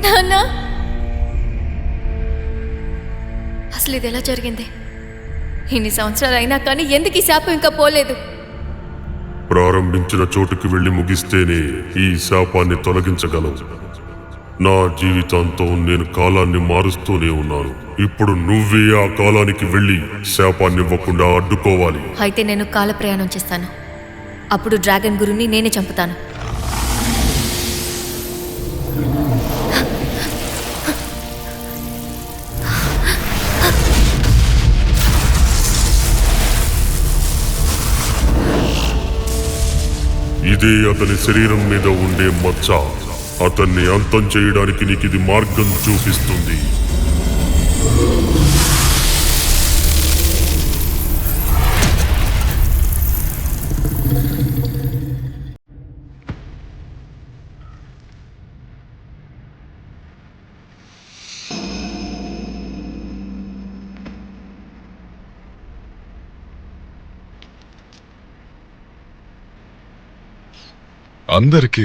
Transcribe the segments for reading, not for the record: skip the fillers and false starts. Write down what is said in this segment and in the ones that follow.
నాన్న, అసలు ఇది ఎలా జరిగింది? ఇన్ని సంవత్సరాలు అయినా కానీ ఎందుకు ఈ శాపం ఇంకా పోలేదు? ప్రారంభించిన చోటుకి వెళ్లి ముగిస్తేనే ఈ శాపాన్ని తొలగించగలవు. నా జీవితాంతం నేను కాలాన్ని మారుస్తూనే ఉన్నాను. ఇప్పుడు నువ్వే ఆ కాలానికి వెళ్లి శాపాన్ని ఇవ్వకుండా అడ్డుకోవాలి. అయితే నేను కాల ప్రయాణం చేస్తాను. అప్పుడు డ్రాగన్ గురుని నేనే చంపుతాను. ఇదే అతని శరీరం మీద ఉండే మచ్చ. అతన్ని అంతం చేయడానికి నీకు ఇది మార్గం చూపిస్తుంది. అందరికీ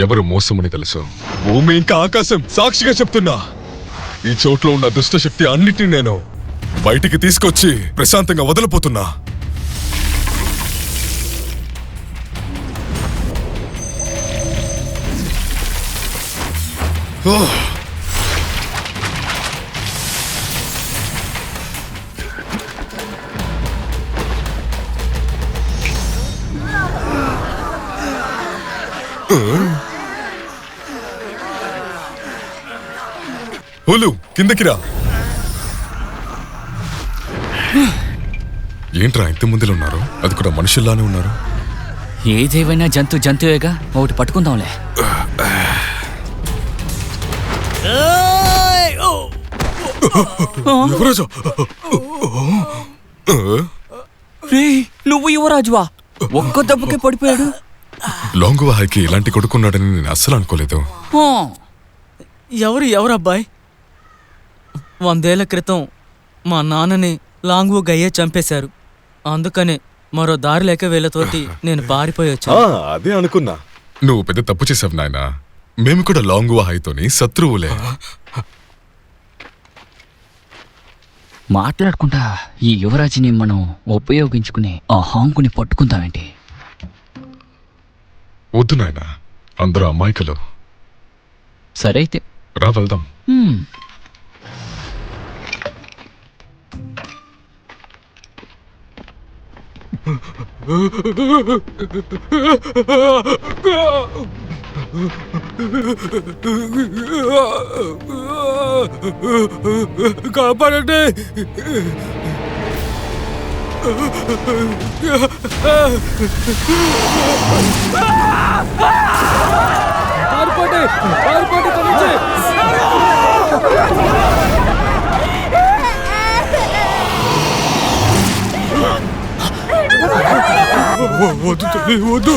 ఎవరు మోసమని తెలుసు. భూమి ఇంకా ఆకాశం సాక్షిగా చెప్తున్నా, ఈ చోట్లో ఉన్న దుష్టశక్తి అన్నిటిని నేను బయటికి తీసుకొచ్చి ప్రశాంతంగా వదిలిపోతున్నా. హోలు కిందకిరా. ఏంట్రా ఇంత ముందులో ఉన్నారు? అది కూడా మనుషుల్లానే ఉన్నారు. ఏదేవైనా జంతువేగా, ఒకటి పట్టుకుందాంలే. యువరాజు, నువ్వు యువరాజువా? ఒక్క దెబ్బకే పడిపోయాడు. లాంగువాహాకి ఇలాంటి కొడుకున్నాడని నేను అస్సలు అనుకోలేదు. ఎవరబ్బాయ్? 100 ఏళ్ల క్రితం మా నాన్నని లాంగు గయ్యే చంపేశారు. అందుకనే మరో దారి లేక వీళ్ళతోటి నేను పారిపోయి వచ్చాను. అదే అనుకున్నా. నువ్వు పెద్ద తప్పు చేసావు నాయనా. మేము కూడా లాంగువాహాయితోని శత్రువులే. మాట్లాడుకుంటా ఈ యువరాజుని మనం ఉపయోగించుకుని ఆ హాంకుని పట్టుకుందామేంటి? వద్దు నాయనా, అందరూ అమాయకులు. సరే అయితే రా వెళ్దాం. కాపాడండి! వద్దు తల్లి, వద్దు.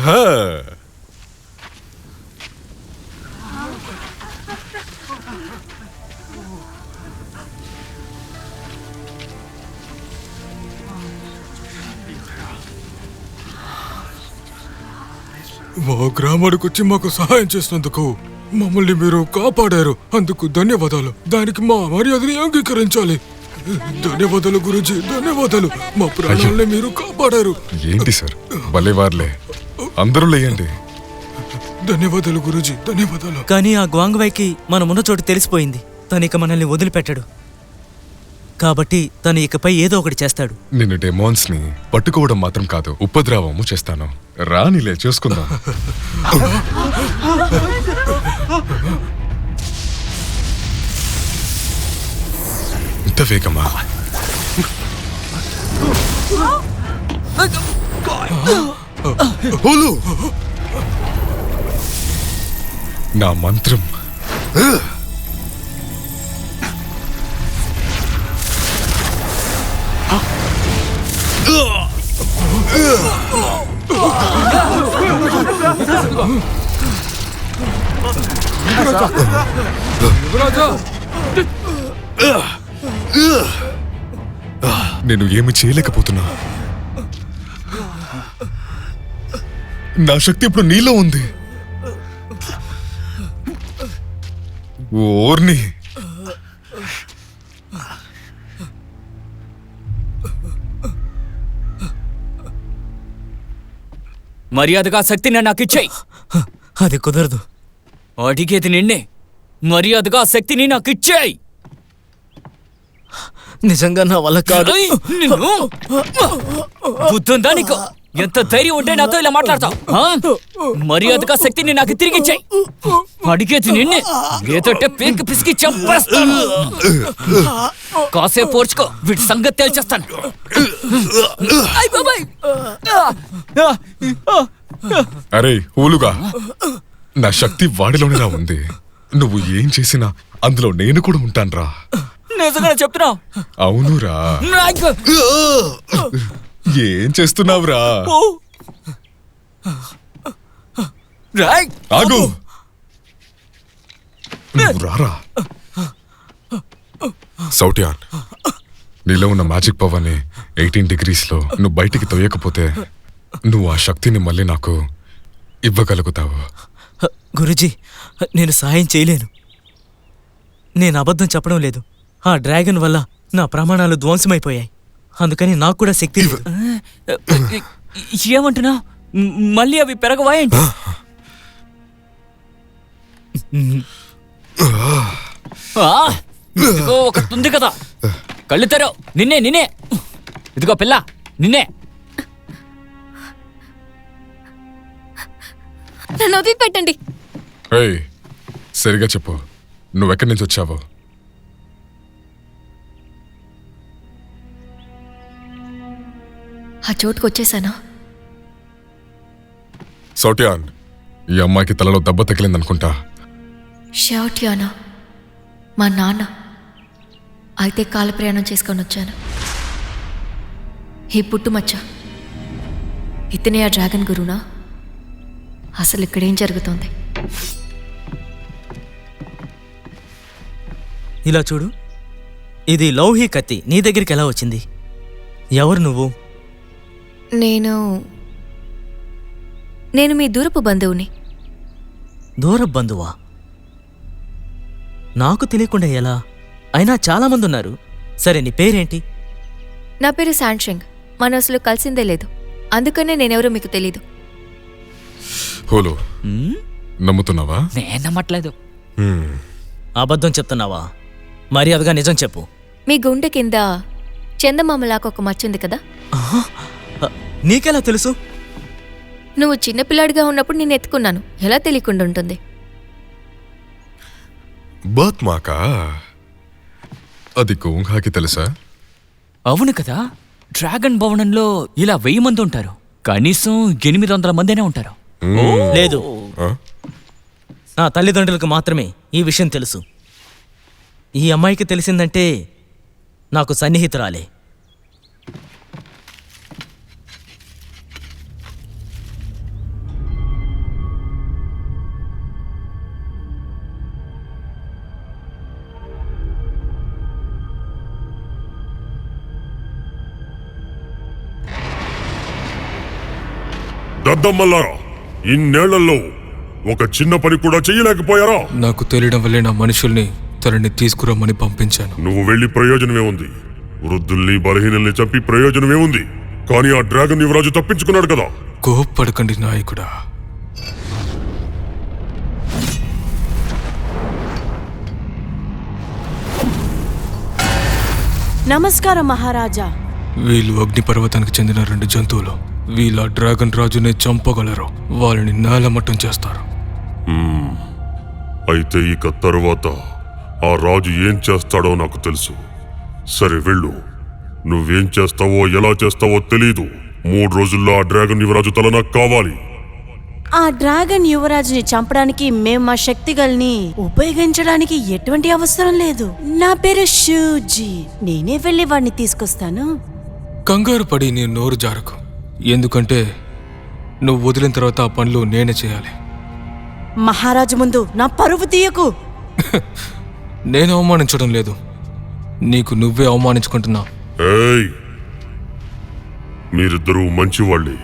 హా. మా గ్రామానికి వచ్చి మాకు సహాయం చేసినందుకు మమ్మల్ని మీరు కాపాడారు. అందుకు ధన్యవాదాలు. దానికి మా మర్యాదని అంగీకరించాలి. ధన్యవాదాలు గురించి, ధన్యవాదాలు. మా ప్రాణాలని మీరు కాపాడారు. ఏంటి సార్ భలేవార్లే, అందరూ లేయండి. ధన్యవాదాలు గురుజీ, ధన్యవాదాలు. కానీ ఆ గ్వాంగ్వైకి మనమున్న చోటు తెలిసిపోయింది. తను ఇక మనల్ని వదిలిపెట్టాడు. కాబట్టి తను ఇకపై ఏదో ఒకటి చేస్తాడు. నేను డెమాన్స్ ని పట్టుకోవడం మాత్రం కాదు, ఉపద్రవము చేస్తాను. రానిలే చూసుకుందాం. ఇంత వేగమా? హోలు! నా మంత్రం నేను ఏమి చేయలేకపోతున్నా. నా శక్తి ఇప్పుడు నీలో ఉంది. ఓర్ని మర్యాదగా శక్తిని నాకు ఇచ్చేయి. అది కుదరదు. అడిగేది నిన్నే. మర్యాదగా శక్తిని నాకు ఇచ్చేయి. నిజంగా నా వల్ల కాదు. బుద్ధుందా నీకు? ఎంత ధైర్యం ఉంటే నాతో ఇలా మాట్లాడతావు? మర్యాదగా శక్తిని నాకు తిరిగి ఇచ్చేయి. అడిగేది నిన్నే. లేదంటే పేకి పిసికి చంపేస్తాను. కాసేపు పోర్చుకో, వీటి సంగతి తేల్చేస్తాను. అరే ఊలుగా, నా శక్తి వాడిలోనేలా ఉంది. నువ్వు ఏం చేసినా అందులో నేను కూడా ఉంటాన్రా. నిజంగా చెప్తున్నావు? అవునురా. ఏం చేస్తున్నావురా? ఆగు! నువ్వు రారా. సౌట్యాన్, నీలో ఉన్న మ్యాజిక్ పవర్ని 18 degreesలో నువ్వు బయటికి తొయ్యకపోతే నువ్వు ఆ శక్తిని మళ్ళీ నాకు ఇవ్వగలుగుతావు. గురుజీ, నేను సహాయం చేయలేను. నేను అబద్ధం చెప్పడం లేదు. ఆ డ్రాగన్ వల్ల నా ప్రమాణాలు ధ్వంసమైపోయాయి. అందుకని నాకు కూడా శక్తి లేదు. ఏమంటున్నావు? మళ్ళీ అవి పెరగవా ఏంటి? ఇదిగో ఒకటి ఉంది కదా, కళ్ళు తెరవు. నిన్నే నిన్నే. ఇదిగో పిల్ల, నిన్నే. నన్ను వదిలిపెట్టండి. ఏయ్, సరిగా చెప్పు, నువ్వెక్కడి నుంచి వచ్చావు? ఆ చోటుకు వచ్చేసానా? సౌట్యాన్, ఈ అమ్మాయికి తలలో దెబ్బ తగిలిందనుకుంటా. షౌట్యానా? మా నాన్న. అయితే కాల ప్రయాణం చేసుకొని వచ్చాను. ఈ పుట్టుమచ్చ ఇతనే ఆ డ్రాగన్ గురునా? అసలు ఇక్కడేం జరుగుతోంది? ఇలా చూడు, ఇది లౌహీ కత్తి నీ దగ్గరికి ఎలా వచ్చింది? ఎవరు నువ్వు? నేను మీ దూరపు బంధువుని. దూర బంధువా? నాకు తెలియకుండా ఎలా? అయినా చాలా మంది ఉన్నారు. సరే, నీ పేరేంటి? నా పేరు శాంషంగ్. మనం అసలు కలిసిందే లేదు. అందుకనే నేనెవరో మీకు తెలీదు. హోలో, నమ్ముతున్నావా? నేను నమ్మట్లేదు. అబద్ధం చెప్తున్నావా? మర్యాదగా నిజం చెప్పు. మీ గుండె కింద చందమామలాగా ఒక మచ్చుంది కదా? నీకెలా తెలుసు? నువ్వు చిన్నపిల్లాడిగా ఉన్నప్పుడు నేను ఎత్తుకున్నాను. ఎలా తెలియకుండా ఉంటుంది? బర్త్ మాకా? అది గోంఘాకి తెలుసా? అవును కదా, డ్రాగన్ భవనంలో ఇలా 1000 మంది ఉంటారు. కనీసం 800 మందినే ఉంటారు. లేదు, ఆ? నా తల్లిదండ్రులకు మాత్రమే ఈ విషయం తెలుసు. ఈ అమ్మాయికి తెలిసిందంటే నాకు సన్నిహితురాలే. దద్దమ్మల్లారా, ఇన్నేళ్లలో ఒక చిన్న పని కూడా చెయ్యలేకపోయారా? నాకు తెలియడం వల్లే నా మనుషుల్ని తనని తీసుకురమ్మని పంపించాను. నువ్వు వెళ్ళి ప్రయోజనమే ఉంది. వృద్ధుల్ని బలహీనల్ని చంపి ప్రయోజనమే ఉంది. కానీ ఆ డ్రాగన్ యువరాజు తప్పించుకున్నాడు కదా. కోప్పడకండి నాయకుడా. నమస్కారం మహారాజా. వీళ్ళు అగ్నిపర్వతానికి చెందిన 2 జంతువులు. వీళ్ళ డ్రాగన్ రాజుని చంపగలరు. వాళ్ళని నేలమట్టం చేస్తారు. అయితే ఇక తరువాత ఆ రాజు ఏం చేస్తాడో నాకు తెలుసు. సరే వెళ్ళు. నువ్వేం చేస్తావో ఎలా చేస్తావో తెలీదు. 3 రోజుల్లో ఆ డ్రాగన్ యువరాజు తల నాకు కావాలి. ఆ డ్రాగన్ యువరాజుని చంపడానికి మేము మా శక్తిగల్ని ఉపయోగించడానికి ఎటువంటి అవసరం లేదు. నా పేరు షూజీ. నేనే వెళ్ళి వాడిని తీసుకొస్తాను. కంగారు పడి నీ నోరు జారకు. ఎందుకంటే నువ్వు వదిలిన తర్వాత ఆ పనులు నేనే చేయాలి. మహారాజు ముందు నా పరువు తీయకు. నేను అవమానించడం లేదు, నీకు నువ్వే అవమానించుకుంటున్నావు. ఏయ్, మీరిద్దరూ మంచివాళ్ళే.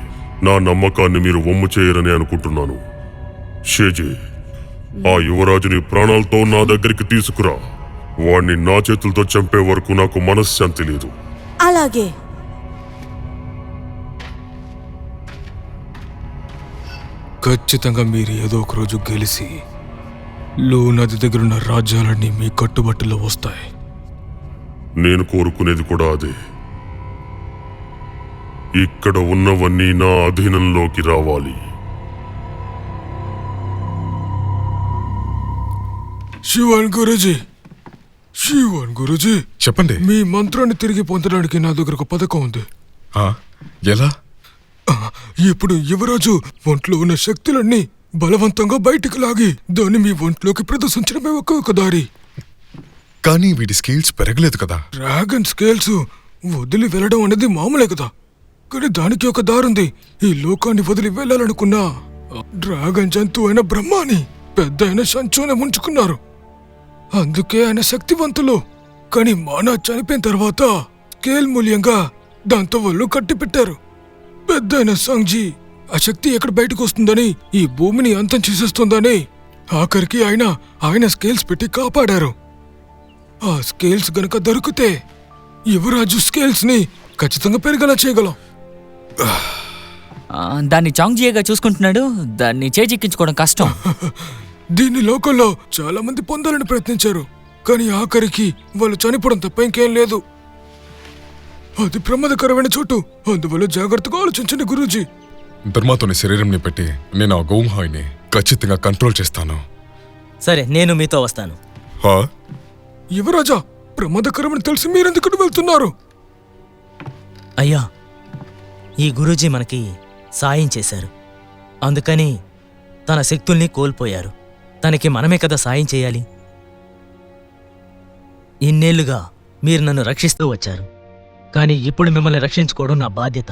నా నమ్మకాన్ని మీరు వమ్ము చేయరని అనుకుంటున్నాను. షేజీ, ఆ యువరాజుని ప్రాణాలతో నా దగ్గరికి తీసుకురా. వాణ్ణి నా చేతులతో చంపే వరకు నాకు మనశ్శాంతి లేదు. అలాగే. ఖచ్చితంగా మీరు ఏదో ఒక రోజు గెలిచి లూ నది దగ్గరున్న రాజ్యాలన్నీ మీ కట్టుబట్టులో వస్తాయి. నేను కోరుకునేది కూడా అదే. ఇక్కడ ఉన్నవన్నీ నా అధీనంలోకి రావాలి. శివన్ గురుజీ, శివన్ గురుజీ, చెప్పండి. మీ మంత్రాన్ని తిరిగి పొందడానికి నా దగ్గర ఒక పథకం ఉంది. ఆ, ఎలా? ఇప్పుడు యువరాజు ఒంట్లో ఉన్న శక్తులన్నీ బలవంతంగా బయటికి లాగి దాన్ని మీ ఒంట్లోకి ప్రదర్శించడమే ఒక దారి. కానీ వీడి స్కిల్స్ పెరగలేదు కదా. డ్రాగన్ స్కేల్స్ వదిలి వెళ్ళడం అనేది మామూలే కదా. కానీ దానికి ఒక దారుంది. ఈ లోకాన్ని వదిలి వెళ్ళాలనుకున్నా డ్రాగన్ జంతువు అయిన బ్రహ్మాని పెద్ద అయిన సంచోనే ముంచుకున్నారు. అందుకే ఆయన శక్తివంతులు. కానీ మానా చనిపోయిన తర్వాత స్కేల్ మూల్యంగా దాంతో వాళ్ళు కట్టి పెట్టారు. పెద్ద అయిన సంగ్జీ ఆ శక్తి ఎక్కడ బయటకు వస్తుందని, ఈ భూమిని అంతం చేసేస్తుందని ఆఖరికి ఆయన స్కేల్స్ పెట్టి కాపాడారు. ఆ స్కేల్స్ గనక దొరికితే యువరాజు స్కేల్స్ ని ఖచ్చితంగా పెరిగేలా చేయగలం. దాన్ని చాంగ్జియేగా చూసుకుంటున్నాడు. దాన్ని చేజిక్కించుకోవడం కష్టం. దీన్ని లోకంలో చాలా మంది పొందాలని ప్రయత్నించారు. కానీ ఆఖరికి వాళ్ళు చనిపోవడం తప్ప ఇంకేం లేదు. అది ప్రమాదకరమైన చోటు. అందువల్ల జాగ్రత్తగా ఆలోచించండి గురూజీ. ధర్మాతోని శరీరంని పెట్టి నేను ఆ గోమహాయిని ఖచ్చితంగా కంట్రోల్ చేస్తాను. సరే, నేను మీతో వస్తాను. హా? యువరాజా, ప్రమాదకరమని తెలిసి మీరెందుకు వెళ్తున్నారు? అయ్యా, ఈ గురూజీ మనకి సాయం చేశారు. అందుకని తన శక్తుల్ని కోల్పోయారు. తనకి మనమే కదా సాయం చేయాలి. ఇన్నేళ్లుగా మీరు నన్ను రక్షిస్తూ వచ్చారు. కానీ ఇప్పుడు మిమ్మల్ని రక్షించుకోవడం నా బాధ్యత.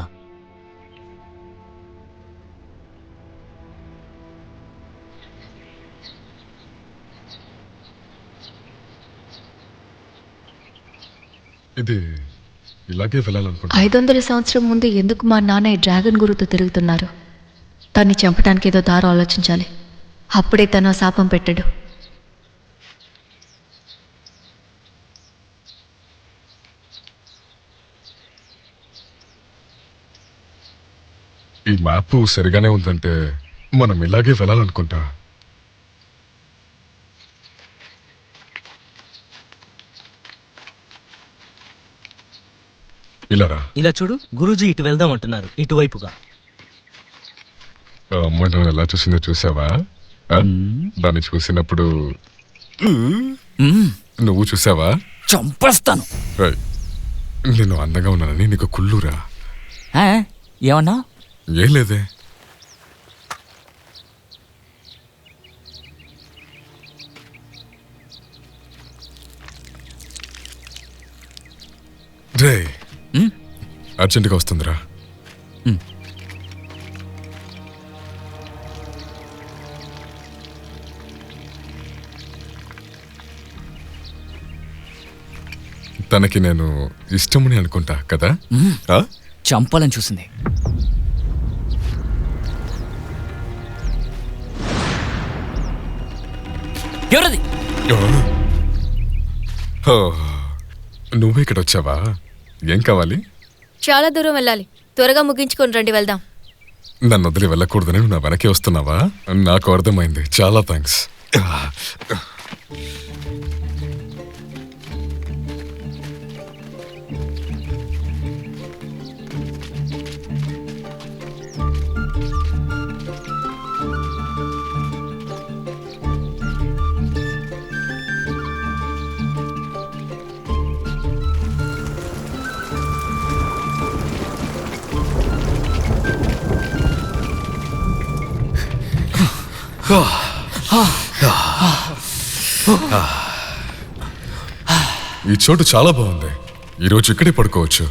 ఇది ఇలాగే వెళ్ళాలనుకుంటా. 500 సంవత్సరం ముందు ఎందుకు మా నాన్న ఈ డ్రాగన్ గురుతో తిరుగుతున్నారు? తన్ని చంపడానికి ఏదో దారి ఆలోచించాలి. అప్పుడే తను ఆ శాపం పెట్టడు. ఈ మ్యాప్ సరిగానే ఉందంటే మనం ఇలాగే వెళ్ళాలనుకుంటా. ఇలారా? ఇలా చూడు, గురూజీ ఇటు వెళ్దాం అంటున్నారు, ఇటువైపుగా. ఆ అమ్మాయి నన్ను ఎలా చూసిందో చూసావా? ఆ? దాన్ని చూసినప్పుడు నువ్వు చూసావా? చంపేస్తాను. ఏయ్, నేను అందంగా ఉన్నానని నీకు కుళ్ళురా? ఏమన్నా? ఏం లేదే. రే, అర్జెంటుగా వస్తుందిరా. తనకి నేను ఇష్టమని అనుకుంటా కదా. చంపాలని చూసింది. ఓ, నువ్వు ఇక్కడ వచ్చావా? ఏం కావాలి? చాలా దూరం వెళ్ళాలి, త్వరగా ముగించుకొని రండి, వెళ్దాం. నన్ను వదిలి వెళ్ళకూడదని నువ్వు నా వెనకే వస్తున్నావా? నాకు అర్థమైంది, చాలా థ్యాంక్స్. ఈ చోటు చాలా బాగుంది. ఈరోజు ఇక్కడే పడుకోవచ్చు,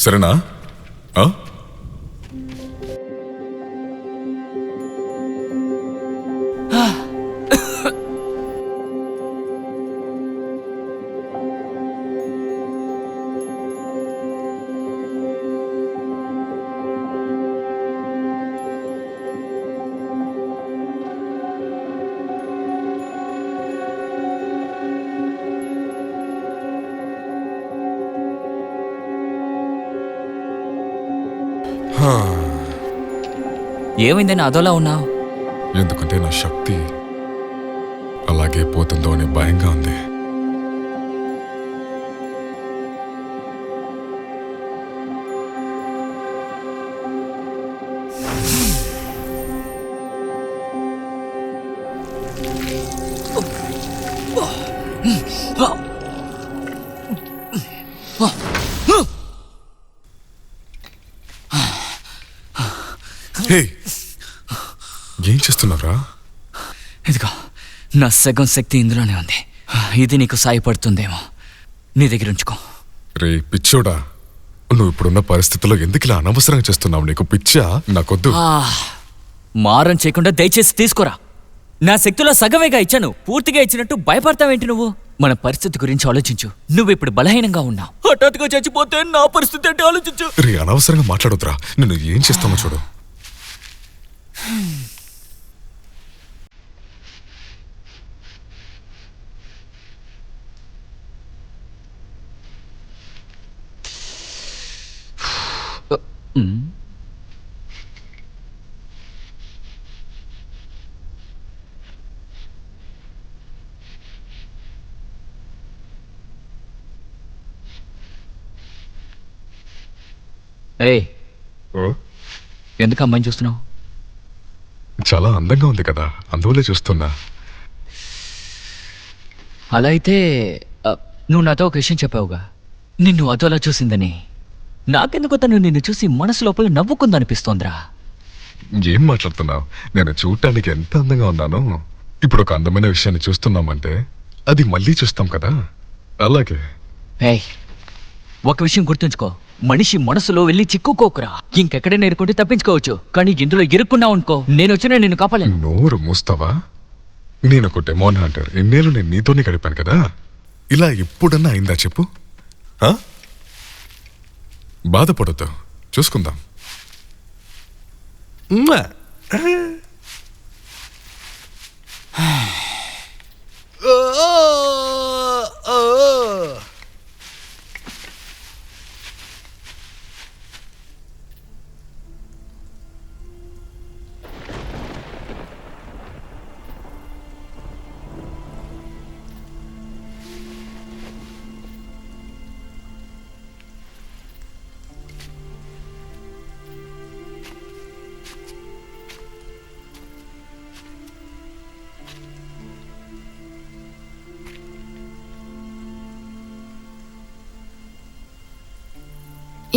సరేనా? ఆ? ఏమైందని అదోలా ఉన్నావు? ఎందుకంటే నా శక్తి అలాగే పోతుందో అనే భయంగా ఉంది. హే, ఏం చేస్తున్నారా? ఇదిగో నా సగం శక్తి ఇందులోనే ఉంది. ఇది నీకు సాయపడుతుందేమో, నీ దగ్గర ఉంచుకో. రే పిచ్చోడా, నువ్వు ఇప్పుడున్న పరిస్థితుల్లో ఎందుకు ఇలా అనవసరంగా చేస్తున్నావు? నీకు పిచ్చా? నాకొద్దు. మారం చేయకుండా దయచేసి తీసుకోరా. నా శక్తిలో సగమేగా ఇచ్చాను, పూర్తిగా ఇచ్చినట్టు భయపడతావేంటి నువ్వు? మన పరిస్థితి గురించి ఆలోచించు. నువ్వు ఇప్పుడు బలహీనంగా ఉన్నావు, హఠాత్తుగా చచ్చిపోతే నా పరిస్థితి అంటే ఆలోచించు. రే అనవసరంగా మాట్లాడొద్దురా, నిన్ను ఏం చేస్తామో చూడు. ఏయ్, ఎందుకు అమ్మాయిని చూస్తున్నావు? చాలా అందంగా ఉంది కదా, అందువల్లే చూస్తున్నా. అలా అయితే నువ్వు నాతో ఒక విషయం చెప్పావుగా, నిన్ను అదోలా చూసిందని. నాకెందుకు తను నిన్ను చూసి మనసు లోపల నవ్వుకుందనిపిస్తోందిరా. ఏం మాట్లాడుతున్నావు? నేను చూడటానికి ఎంత అందంగా ఉన్నాను. ఇప్పుడు ఒక అందమైన విషయాన్ని చూస్తున్నామంటే అది మళ్ళీ చూస్తాం కదా, అలాగే. ఏయ్, ఒక విషయం గుర్తుంచుకో, మనిషి మనసులో వెళ్ళి చిక్కుకోకురా. ఇంకెక్కడైనా ఎరుకుంటే తప్పించుకోవచ్చు, కానీ ఇందులో ఇరుక్కున్నావు అనుకో, నేను వచ్చినా నిన్ను కాపాడలేను. నోరు మూస్తావా? నేను ఒక డెమోన్ హంటర్, ఎన్నేళ్ళు నేను నీతోనే గడిపాను కదా, ఇలా ఎప్పుడన్నా అయిందా చెప్పు? బాధపడొద్దు, చూసుకుందాం.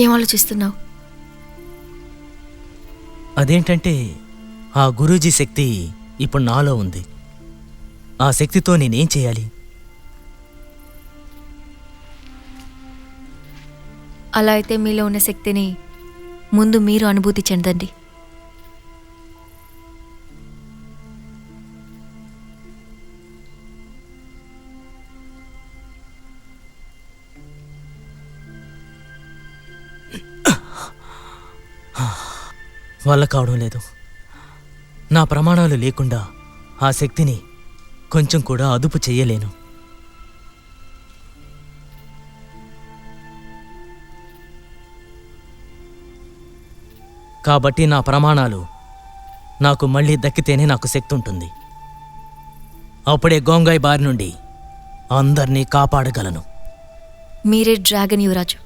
ఏం ఆలోచిస్తున్నావు? అదేంటంటే ఆ గురూజీ శక్తి ఇప్పుడు నాలో ఉంది. ఆ శక్తితో నేనేం చేయాలి? అలా అయితే మీలో ఉన్న శక్తిని ముందు మీరు అనుభూతి చెందండి. వల్ల కావడం లేదు. నా ప్రమాణాలు లేకుండా ఆ శక్తిని కొంచెం కూడా అదుపు చెయ్యలేను. కాబట్టి నా ప్రమాణాలు నాకు మళ్ళీ దక్కితేనే నాకు శక్తి ఉంటుంది. అప్పుడే గోంగాయ్ బారి నుండి అందర్నీ కాపాడగలను. మీరే డ్రాగన్ యువరాజు.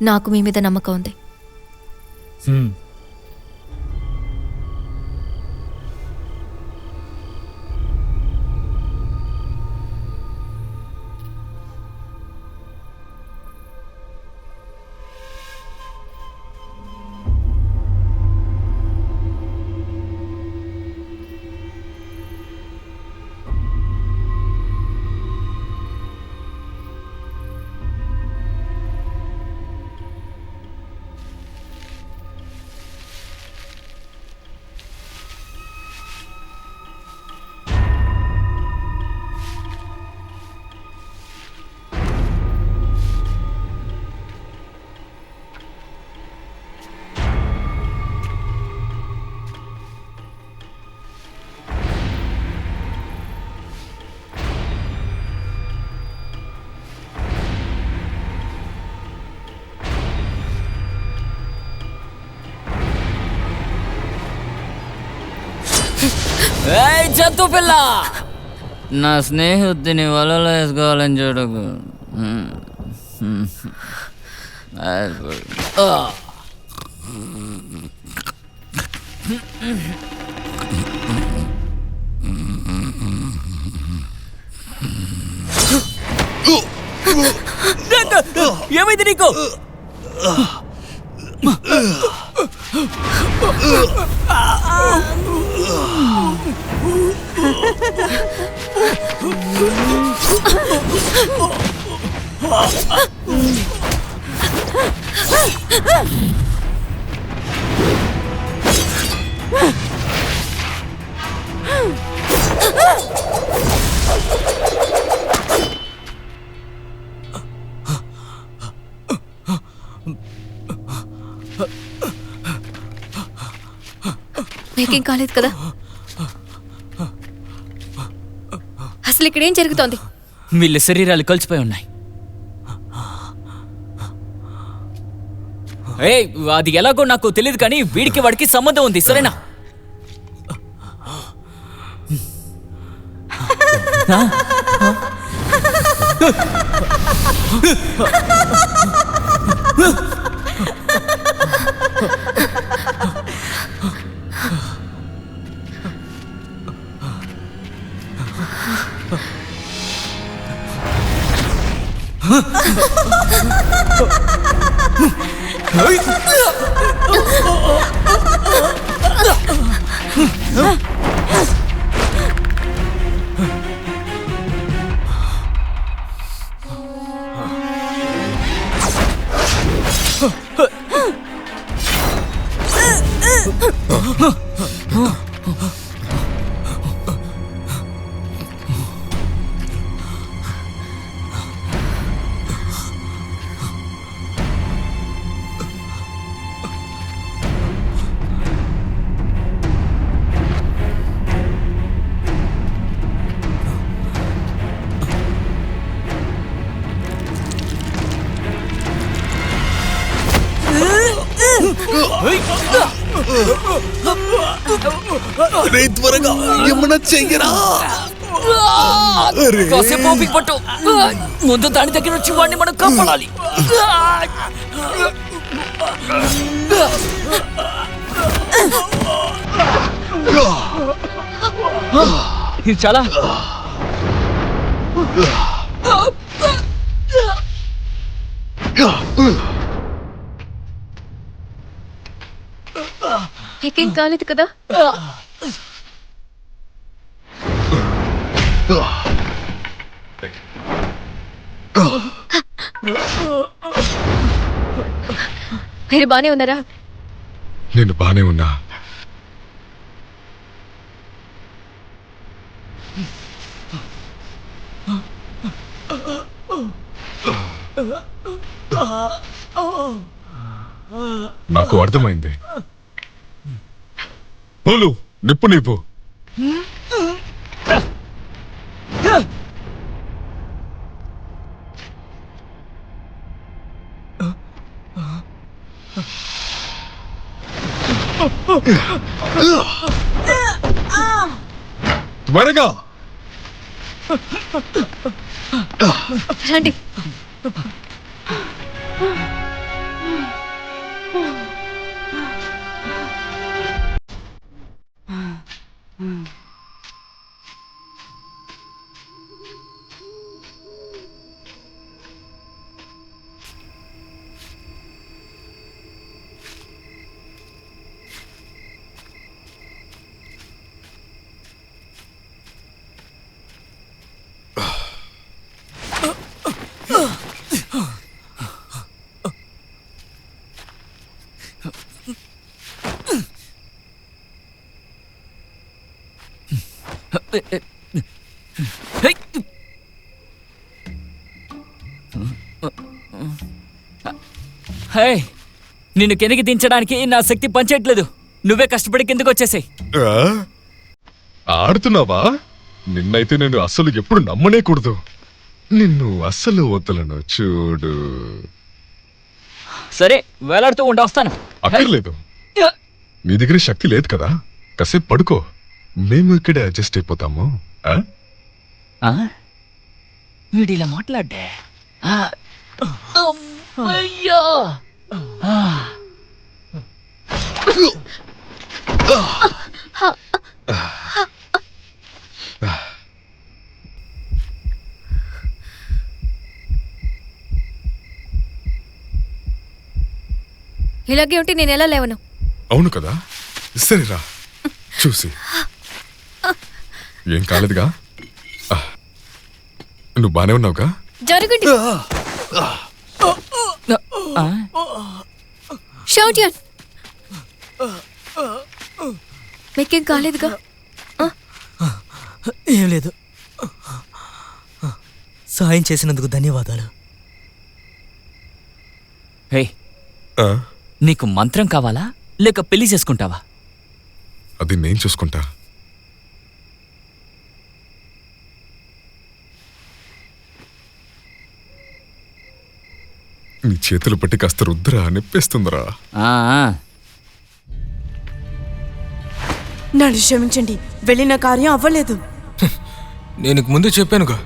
నాకు మీ మీద నమ్మకం ఉంది. హ్మ్. ఏయ్ జంతు పిల్ల, నా స్నేహితుడిని వలలో వేసుకోవాలని చూడకు. ఏమైంది నీకు? మీకేం కాలేదు కదా? అసలు ఇక్కడేం జరుగుతోంది? వీళ్ళ శరీరాలు కలిసిపోయి ఉన్నాయి. ఏయ్, అది ఎలాగో నాకు తెలియదు కానీ వీడికి వాడికి సంబంధం ఉంది, సరేనా? త్వరగా ఏమన్నా చెయ్యరా. కాసేపు ఓపిక పట్టు. ముందు దాని దగ్గర వచ్చి వాడిని మనం కాపాడాలి. ఇది చాలా మీకేం కాలేదు కదా? మీరు బానే ఉన్నారా? నేను బానే ఉన్నా. నాకు అర్థమైంది. పోలు నిప్పు నిప్పు. త్వరగా రండి. హే, నిన్ను కిందకి దించడానికి నా శక్తి పనిచేయట్లేదు. నువ్వే కష్టపడి కిందకి వచ్చేసాయి. ఆ? ఆడుతున్నావా? నిన్నైతే నేను అస్సలు ఎప్పుడు నమ్మనేకూడదు. నిన్ను అస్సలు వదలను. చూడు. సరే, వేలాడుతూ ఉండి వస్తాను. అక్కర్లేదు. నీ దగ్గర శక్తి లేదు కదా, కాసేపు పడుకో. మేము ఇక్కడే అడ్జస్ట్ అయిపోతాము. ఆ? వీడిలా మాట్లాడ్డే. అయ్యో, ఇలాగే ఉంటే నేను ఎలా లేవను? అవును కదా, సరేరా చూసి. ఏం కాలేదుగా? నువ్వు బానే ఉన్నావుగా? జరగండి. షౌట్యాన్, మీకేం కాలేదుగా? ఏం లేదు. సాయం చేసినందుకు ధన్యవాదాలు. హే, ఆ? నీకు మంత్రం కావాలా లేక పెళ్లి చేసుకుంటావా? అది నేను చూసుకుంటా. నీ చేతులు పట్టి కాస్త రుద్దురా, నొప్పేస్తుందిరా. ఆ, నన్ను క్షమించండి, వెళ్ళిన కార్యం అవ్వలేదు. నేను ముందు చెప్పానుగా,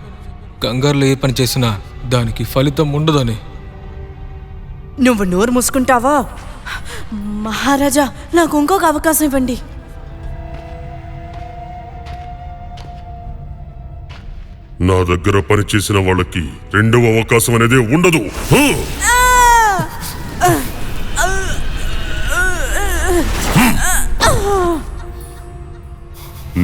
కంగారులో ఏ పని చేసినా దానికి ఫలితం ఉండదని. నువ్వు నోరు మూసుకుంటావా? మహారాజా, నాకు ఇంకొక అవకాశం ఇవ్వండి. నా దగ్గర పనిచేసిన వాళ్ళకి రెండవ అవకాశం అనేది ఉండదు.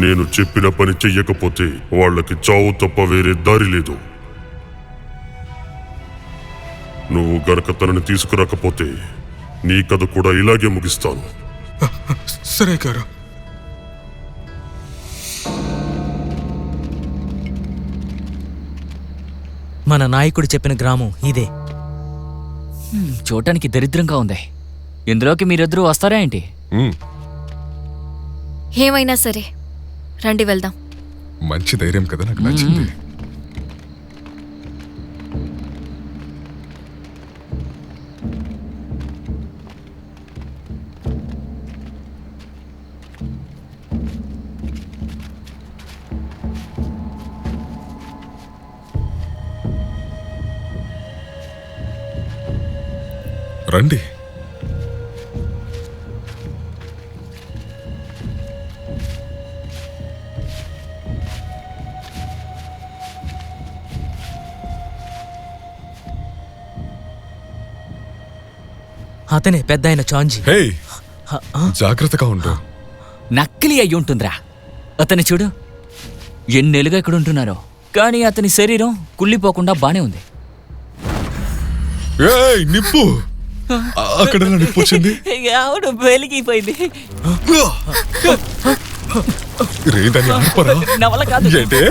నేను చెప్పిన పని చెయ్యకపోతే వాళ్ళకి చావు తప్ప వేరే దారి లేదు. నువ్వు గనక తనని తీసుకురాకపోతే నీ కథ కూడా ఇలాగే ముగిస్తాను. సరే గారు. మన నాయకుడు చెప్పిన గ్రామం ఇదే. చూడటానికి దరిద్రంగా ఉంది. ఇందులోకి మీరిద్దరూ వస్తారా ఏంటి? ఏమైనా సరే రండి, వెళ్దాం. మంచి ధైర్యం కదా, నాకు నచ్చింది. రండి. అతనే పెద్ద ఆయన చాంజీ. హే, జాగ్రత్తగా ఉండు. నకిలీ అయి ఉంటుందిరా. అతని చూడు, ఎన్నేళ్ళుగా ఇక్కడ ఉంటున్నారో, కానీ అతని శరీరం కుళ్ళిపోకుండా బానే ఉంది. ఏయ్, నిప్పు! అక్కడ నిప్పు వచ్చింది. అవును, వెలిగిపోయింది. రేదని ఆర్పరా? నా వల్ల కాదు. ఏంటే?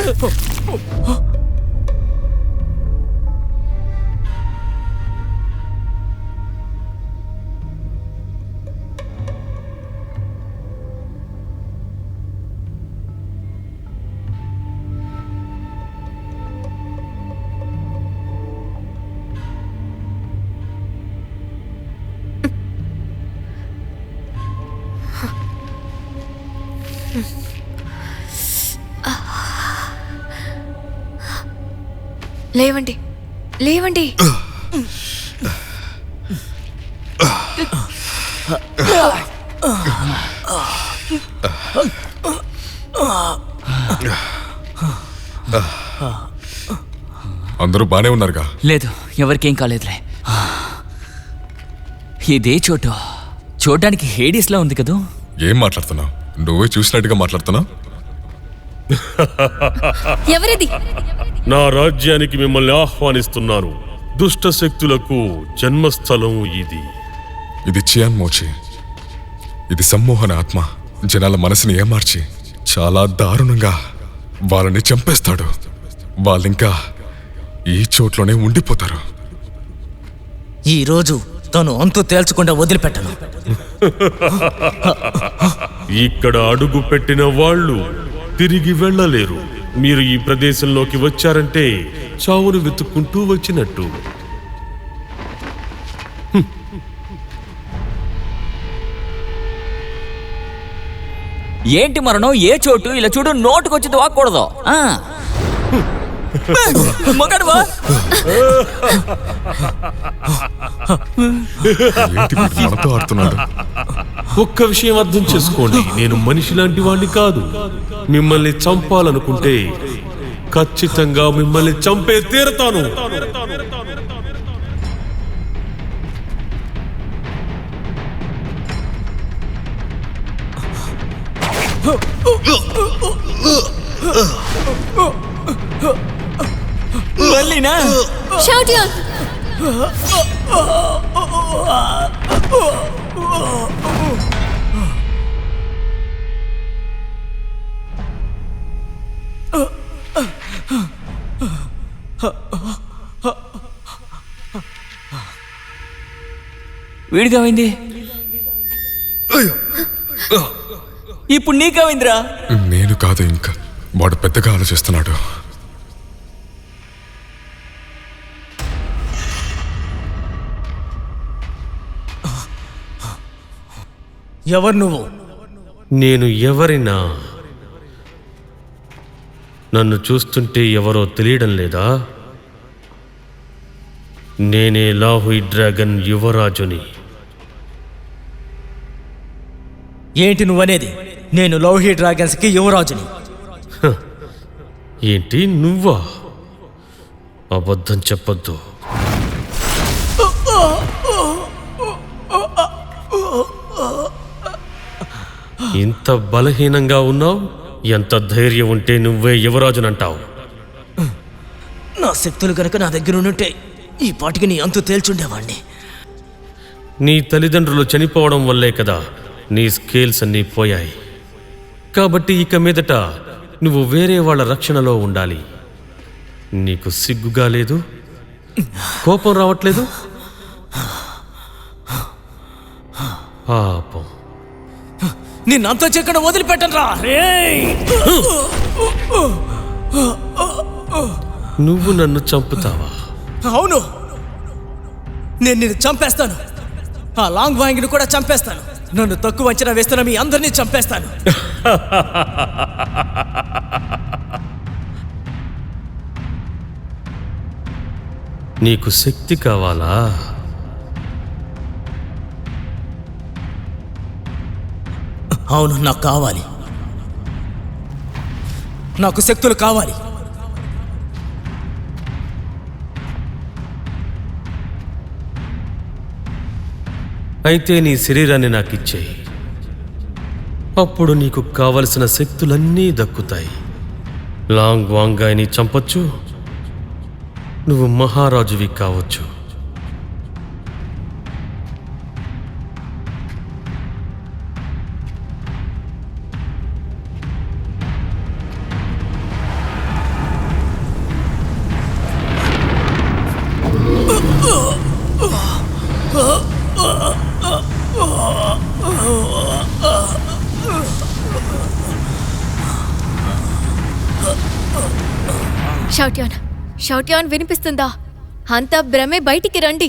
లేవండి లేవండి. అందరూ బానే ఉన్నారుగా? లేదు, ఎవరికేం కాలేదులే. ఇదే చోటు చూడ్డానికి హేడిస్లా ఉంది కదూ. ఏం మాట్లాడుతున్నావు? నువ్వే చూసినట్టుగా మాట్లాడుతున్నావు. ఎవరిది? నా రాజ్యానికి మిమ్మల్ని ఆహ్వానిస్తున్నాను. దుష్ట శక్తులకు జన్మస్థలం ఇది. ఇది చియాన్ మోచి. ఇది సమ్మోహన ఆత్మ. జనాల మనసుని ఏమార్చి చాలా దారుణంగా వాళ్ళని చంపేస్తాడు. వాళ్ళింకా ఈ చోట్లోనే ఉండిపోతారు. ఈ రోజు తను అంతు తేల్చకుండా వదిలిపెట్టను. ఇక్కడ అడుగు పెట్టిన వాళ్ళు తిరిగి వెళ్ళలేరు. మీరు ఈ ప్రదేశంలోకి వచ్చారంటే చావును వెతుక్కుంటూ వచ్చినట్టు. ఏంటి మరణం? ఏ చోటు? ఇలా చూడు, నోటుకొచ్చింది వాక్కూడదు. మగాడువా? ఏంటి వీడు మనతో ఆడుతున్నాడు? ఒక్క విషయం అర్థం చేసుకోండి, నేను మనిషి లాంటి వాడిని కాదు. మిమ్మల్ని చంపాలనుకుంటే ఖచ్చితంగా మిమ్మల్ని చంపే తీరతాను. మళ్ళీనా? షౌటియాన్, వీడికేమైంది? ఇప్పుడు నీకేమైందిరా? నేను కాదు, ఇంకా వాడు పెద్దగా ఆలోచిస్తున్నాడు. ఎవరు నువ్వు? నేను ఎవరినా? నన్ను చూస్తుంటే ఎవరో తెలియడం లేదా? నేనే లాహుయి డ్రాగన్ యువరాజుని. ఏంటి నువ్వనేది? నేను లౌహి డ్రాగన్స్ కి యువరాజుని. ఏంటి నువ్వా? అబద్ధం చెప్పొద్దు. ఇంత బలహీనంగా ఉన్నావు? ఎంత ధైర్యం ఉంటే నువ్వే యువరాజునంటావు? నా శక్తులు గనక నా దగ్గర ఉంటే ఈ పాటికి నీ అంతు తేల్చుండేవాణ్ణి. నీ తల్లిదండ్రులు చనిపోవడం వల్లే కదా నీ స్కేల్స్ అన్నీ పోయాయి. కాబట్టి ఇక మీదట నువ్వు వేరే వాళ్ళ రక్షణలో ఉండాలి. నీకు సిగ్గుగా లేదు? కోపం రావట్లేదు? పాపం. నిన్నంతా చెక్కడ వదిలిపెట్టను రా. నువ్వు నన్ను చంపుతావా? అవును, నేను నిన్ను చంపేస్తాను. ఆ లాంగ్ వాంగిని కూడా చంపేస్తాను. నన్ను తక్కువ అంచనా వేస్తున్న మీ అందరినీ చంపేస్తాను. నీకు శక్తి కావాలా? అవును, నాకు కావాలి. నాకు శక్తులు కావాలి. అయితే నీ శరీరాన్ని నాకిచ్చేయి. అప్పుడు నీకు కావలసిన శక్తులన్నీ దక్కుతాయి. లాంగ్ వాంగాయిని చంపొచ్చు, నువ్వు మహారాజువి కావచ్చు. షౌటియాన్, షౌటియాన్ వినిపిస్తుందా? అంతా భ్రమే, బయటికి రండి.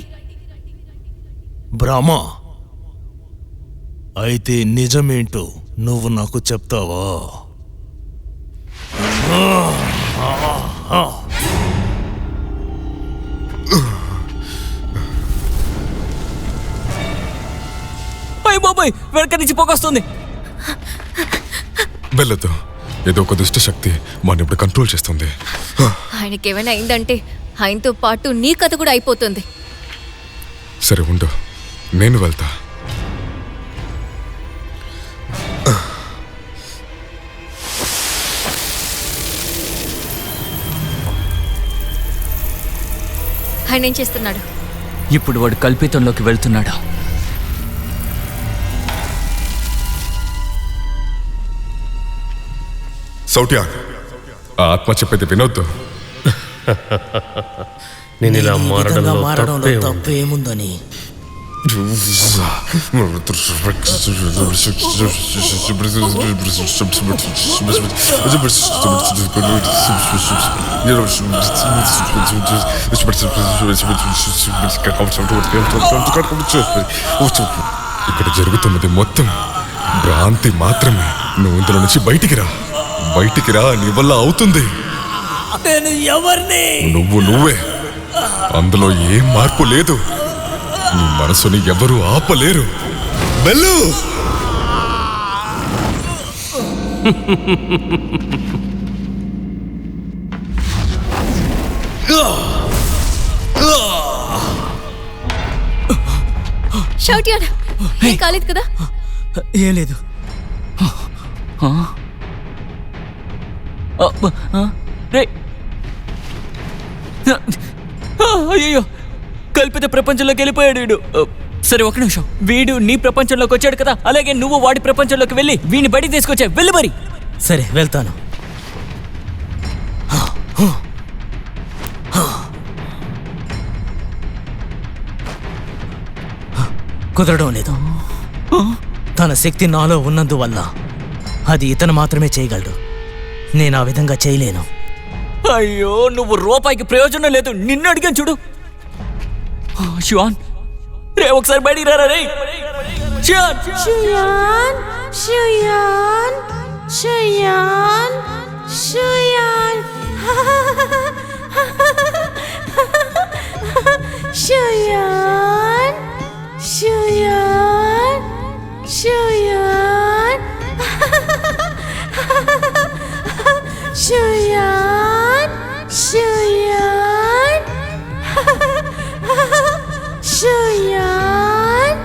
భ్రమ అయితే నిజమేంటో నువ్వు నాకు చెప్తావా? బాబాయ్ వెనక నుంచి పొగొస్తుంది. వెళ్ళొద్దు. ఏదో ఒక దుష్ట శక్తి మన ఇప్పుడు కంట్రోల్ చేస్తుంది. ఆయనకి ఏమైనా అయిందంటే ఆయనతో పాటు నీ కథ కూడా అయిపోతుంది. సరే ఉండు, నేను వెళ్తా. ఆయన ఏం చేస్తున్నాడు? ఇప్పుడు వాడు కల్పితంలోకి వెళ్తున్నాడు. సౌట్యా, ఆ ఆత్మ చెప్పేది వినొద్దు. నేను ఇలా మారడంలో తప్పే ఉంది. తప్పేముందని ఇక్కడ జరుగుతున్నది మొత్తం భ్రాంతి మాత్రమే. నువ్వు ఇందులో నుంచి బయటికి రా. బయటికి రా, నీ వల్ల అవుతుంది. నేను ఎవరిని? నువ్వే. అందులో ఏం మార్పు లేదు. నీ మనసుని ఎవరూ ఆపలేరు. వెళ్ళు. షౌటియాన్, ఏం కాలేదు కదా? ఏం లేదు. అయ్యో, కల్పిత ప్రపంచంలోకి వెళ్ళిపోయాడు వీడు. సరే ఒక నిమిషం, వీడు నీ ప్రపంచంలోకి వచ్చాడు కదా, అలాగే నువ్వు వాడి ప్రపంచంలోకి వెళ్ళి వీడిని బయటికి తీసుకొచ్చా. వెళ్ళి మరి. సరే వెళ్తాను. కుదరడం లేదు. తన శక్తి నాలో ఉన్నందువల్ల అది ఇతను మాత్రమే చేయగలడు. నేను ఆ విధంగా చేయలేను. అయ్యో, నువ్వు రూపాయికి ప్రయోజనం లేదు. నిన్ను అడిగాను చూడు. శివాన్, రే ఒకసారి బయటికి రారా రే. శివాన్, షుయాన్ షుయాన్ షుయాన్ షుయాన్ షుయాన్ షుయాన్ షుయాన్ షుయాన్ షుయాన్ షుయాన్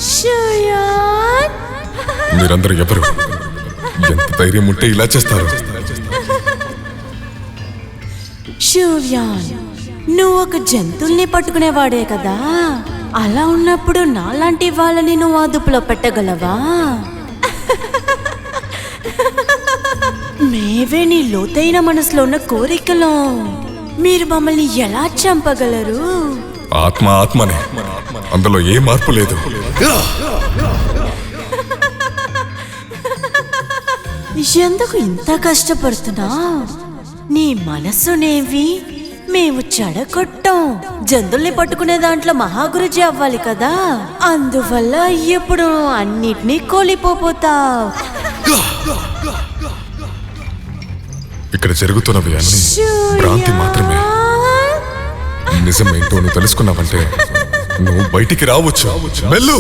షుయాన్ మీరందరూ ఎవరు? ఎంత ధైర్యం ఉంటే ఇలా చేస్తారు? షూర్యాన్, నువ్వు ఒక జంతువుల్ని పట్టుకునేవాడే కదా. అలా ఉన్నప్పుడు నాలాంటి వాళ్ళని నువ్వు అదుపులో పెట్టగలవా? మేవే నీ లోతైన మనసులో ఉన్న కోరికలో మీరు మమ్మల్ని ఎలా చంపగలరు? ఆత్మ ఆత్మనే, అందులో ఏ మార్పు లేదు. ఎందుకు ఇంత కష్టపడుతున్నా? నీ మనసునేవి మేము చెడగొట్టాం. జంతువుల్ని పట్టుకునే దాంట్లో మహాగురుజీ అవ్వాలి కదా. అందువల్ల ఇప్పుడు అన్నిటినీ కోల్పోతావు. ఇక్కడ జరుగుతున్నవి అన్ని భ్రాంతి మాత్రమే. నిజమేంటో నువ్వు తెలుసుకున్నావంటే నువ్వు బయటికి రావచ్చు. వెళ్ళు.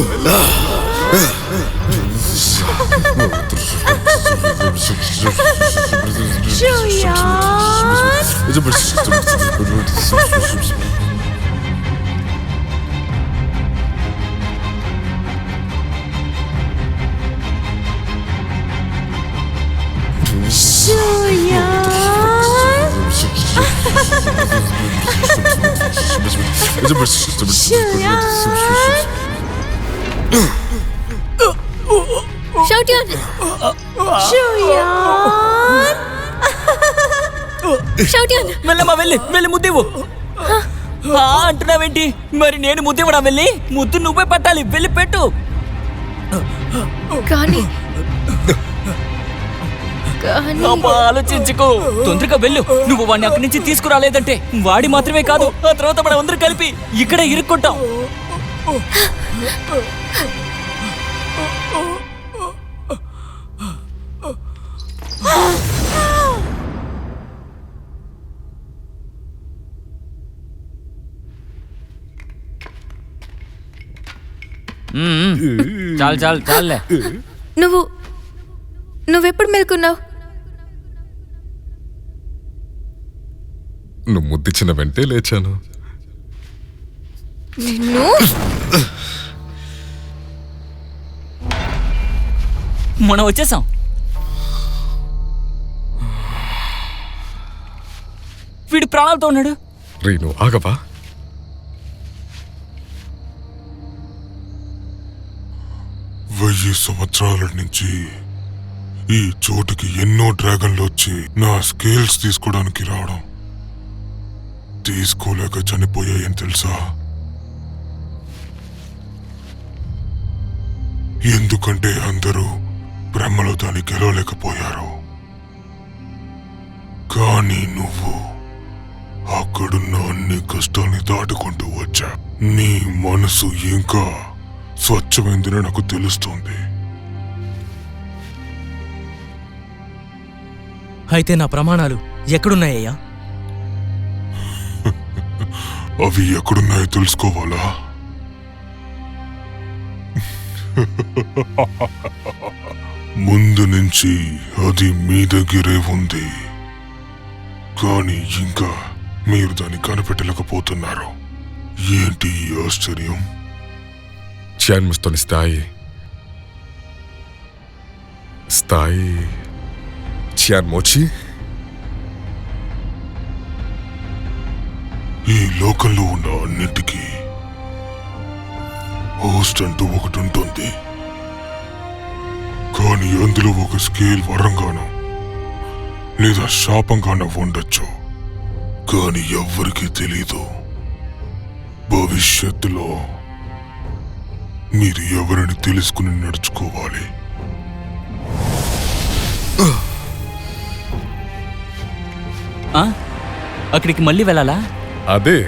షౌటియాన్, షౌటియాన్, వెళ్ళమ్మా, వెళ్ళి వెళ్ళి ముద్దివ్వు. అంటున్నావేంటి? మరి నేను ముద్దివ్వడా? వెళ్ళి ముద్దు నువ్వే పట్టాలి. వెళ్ళి పెట్టు. కానీ ఆలోచించుకో, తొందరగా వెళ్ళు. నువ్వు వాడిని అక్కడి నుంచి తీసుకురాలేదంటే వాడి మాత్రమే కాదు, ఆ తర్వాత మనం అందరూ కలిపి ఇక్కడే ఇరుక్కుంటాం. చాలు చాలు చాలులే. నువ్వెప్పుడు మేల్కొన్నావు? నువ్వు ముద్దిచ్చిన వెంటే లేచాను. నిన్ను మనం వచ్చేసాం. వీడు ప్రాణాలతో ఉన్నాడు. రే నువ్వు ఆగవా? వెయ్యి సంవత్సరాల నుంచి ఈ చోటుకి ఎన్నో డ్రాగన్లు వచ్చి నా స్కేల్స్ తీసుకోవడానికి రావడం, తీసుకోలేక చనిపోయాయని తెలుసా? ఎందుకంటే అందరూ బ్రహ్మలో దాన్ని గెలవలేకపోయారు. కానీ నువ్వు అక్కడున్న అన్ని కష్టాల్ని దాటుకుంటూ వచ్చా. నీ మనసు ఇంకా స్వచ్ఛమైందని నాకు తెలుస్తోంది. అయితే నా ప్రమాణాలు ఎక్కడున్నాయ్యా? అవి ఎక్కడున్నాయో తెలుసుకోవాలా? ముందు నుంచి అది మీ దగ్గరే ఉంది, కానీ ఇంకా మీరు దాన్ని కనిపెట్టలేకపోతున్నారు. ఏంటి ఈ ఆశ్చర్యం? Cianmuston stai Cianmochi? ఈ లోకంలో ఉన్న అన్నిటికీ హోస్ట్ అంటూ ఒకటి ఉంటుంది. కానీ అందులో ఒక స్కేల్ వరంగానో లేదా శాపంగానో ఉండొచ్చు. కానీ ఎవ్వరికీ తెలీదు. భవిష్యత్తులో మీరు ఎవరిని తెలుసుకుని నడుచుకోవాలి. అక్కడికి మళ్ళీ వెళ్ళాలా? అదే